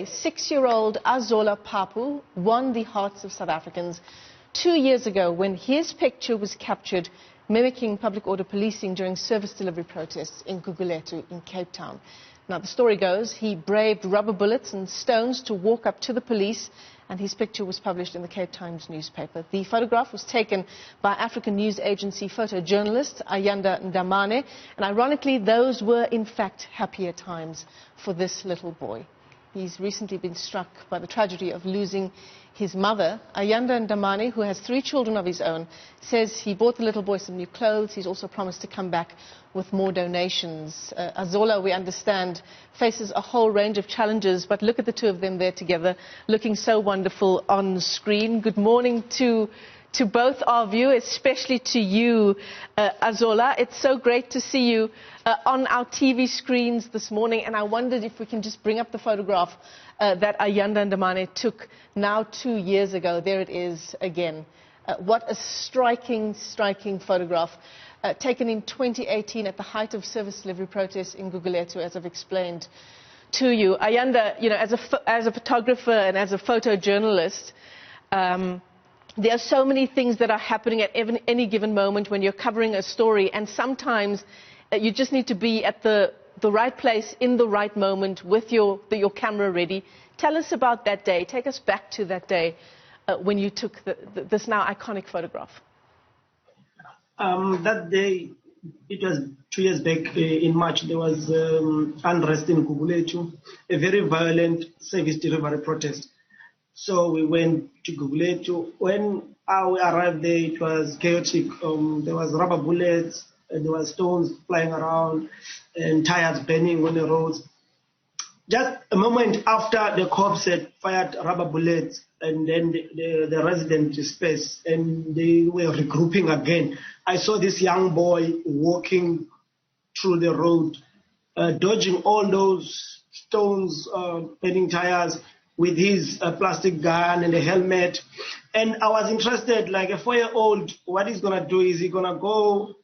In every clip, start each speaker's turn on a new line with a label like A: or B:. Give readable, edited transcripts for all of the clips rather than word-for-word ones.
A: 6-year-old Azola Phaphu won the hearts of South Africans 2 years ago when his picture was captured mimicking public order policing during service delivery protests in Gugulethu in Cape Town. Now, the story goes, he braved rubber bullets and stones to walk up to the police, and his picture was published in the Cape Times newspaper. The photograph was taken by African news agency photojournalist Ayanda Ndamane, and ironically, those were in fact happier times for this little boy. He's recently been struck by the tragedy of losing his mother. Ayanda Ndamane, who has 3 children of his own, says he bought the little boy some new clothes. He's also promised to come back with more donations. Azola, we understand, faces a whole range of challenges, but look at the two of them there together, looking so wonderful on screen. Good morning to both of you, especially to you, Azola. It's so great to see you on our TV screens this morning, and I wondered if we can just bring up the photograph that Ayanda Ndamane took now 2 years ago. There it is again. What a striking photograph, taken in 2018 at the height of service delivery protests in Gugulethu, as I've explained to you. Ayanda, you know, as a photographer and as a photojournalist, there are so many things that are happening at any given moment when you're covering a story, and sometimes you just need to be at the right place in the right moment with your camera ready. Tell us about that day. Take us back to that day when you took this now iconic photograph.
B: That day, it was 2 years back in March, there was unrest in Gugulethu, a very violent service delivery protest. So we went to Gugulethu. When we arrived there, it was chaotic. There was rubber bullets, there were stones flying around, and tires burning on the roads. Just a moment after the cops had fired rubber bullets, and then the residents dispersed, and they were regrouping again, I saw this young boy walking through the road, dodging all those stones, burning tires, with his plastic gun and a helmet. And I was interested, like a 4-year-old, what he's going to do. Is he going to go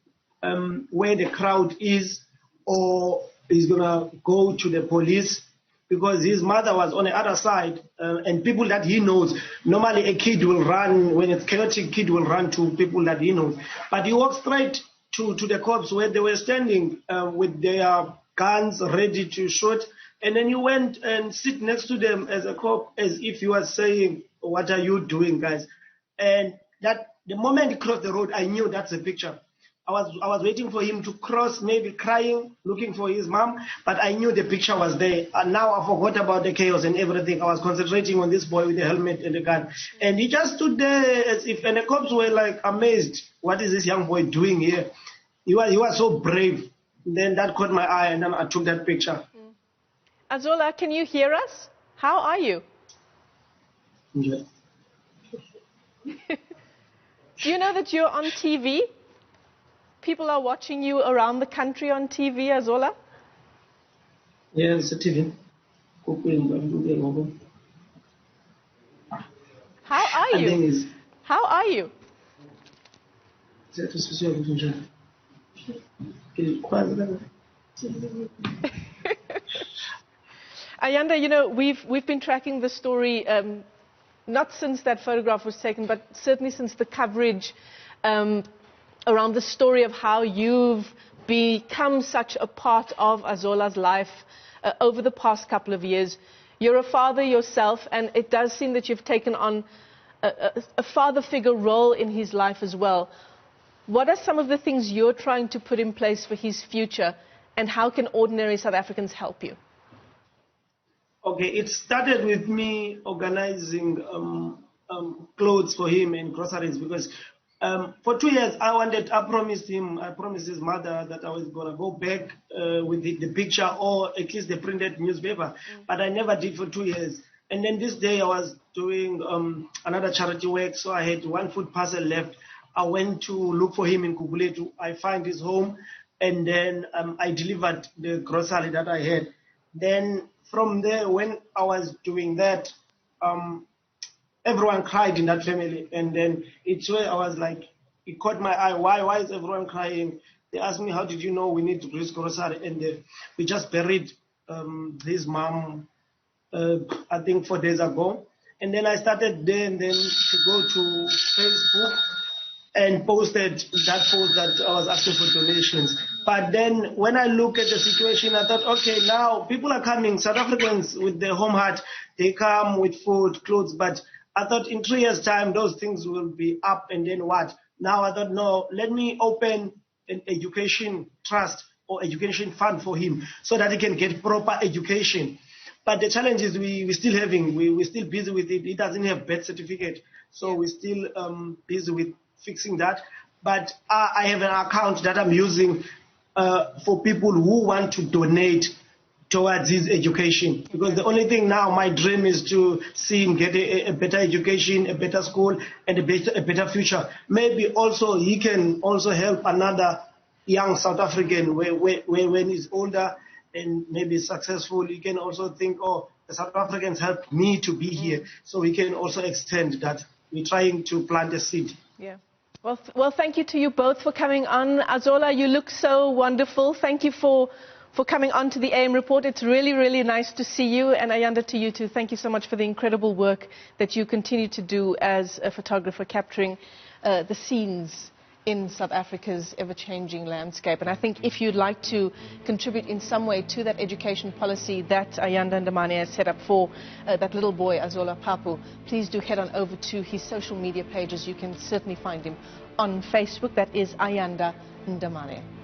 B: where the crowd is, or he's going to go to the police? Because his mother was on the other side, and people that he knows. Normally a kid will run, when it's chaotic, kid will run to people that he knows. But he walked straight to the cops where they were standing with their guns ready to shoot. And then he went and sit next to them as a cop, as if he was saying, "What are you doing, guys?" And that the moment he crossed the road, I knew that's a picture. I was waiting for him to cross, maybe crying, looking for his mom, but I knew the picture was there. And now I forgot about the chaos and everything. I was concentrating on this boy with the helmet and the gun. And he just stood there as if, and the cops were like amazed. What is this young boy doing here? He was so brave. Then that caught my eye, and then I took that picture.
A: Azola, can you hear us? How are you?
B: Yeah.
A: Do you know that you're on TV? People are watching you around the country on TV, Azola?
B: Yeah, it's a TV.
A: How are you? How are you? Ayanda, you know, we've been tracking the story, not since that photograph was taken, but certainly since the coverage around the story of how you've become such a part of Azola's life over the past couple of years. You're a father yourself, and it does seem that you've taken on a father figure role in his life as well. What are some of the things you're trying to put in place for his future, and how can ordinary South Africans help you?
B: Okay, it started with me organizing clothes for him and groceries, because for 2 years I promised his mother that I was going to go back with the picture, or at least the printed newspaper, but I never did for 2 years. And then this day I was doing another charity work, so I had 1 food parcel left. I went to look for him in Gugulethu. I found his home, and then I delivered the grocery that I had. Then from there, when I was doing that, everyone cried in that family. And then it's where I was like, it caught my eye. Why is everyone crying? They asked me, how did you know we need to produce grocery? And we just buried his mom I think 4 days ago. And then I started then to go to Facebook and posted that post that I was asking for donations. But then when I look at the situation, I thought, okay, now people are coming, South Africans with their home heart, they come with food, clothes, but I thought in 3 years' time, those things will be up, and then what? Now I thought, no, let me open an education trust or education fund for him so that he can get proper education. But the challenge is we're still having, we're still busy with it. He doesn't have birth certificate, so we're still busy with fixing that. But I have an account that I'm using for people who want to donate towards his education. Because the only thing now, my dream is to see him get a better education, a better school, and a better future. Maybe also he can also help another young South African where when he's older and maybe successful, he can also think, oh, the South Africans helped me to be here. So we can also extend that. We're trying to plant a seed.
A: Yeah. Well, thank you to you both for coming on. Azola, you look so wonderful. Thank you for coming on to the AM Report. It's really, really nice to see you. And Ayanda, to you too. Thank you so much for the incredible work that you continue to do as a photographer, capturing the scenes in South Africa's ever-changing landscape. And I think if you'd like to contribute in some way to that education policy that Ayanda Ndamane has set up for that little boy, Azola Phaphu, please do head on over to his social media pages. You can certainly find him on Facebook. That is Ayanda Ndamane.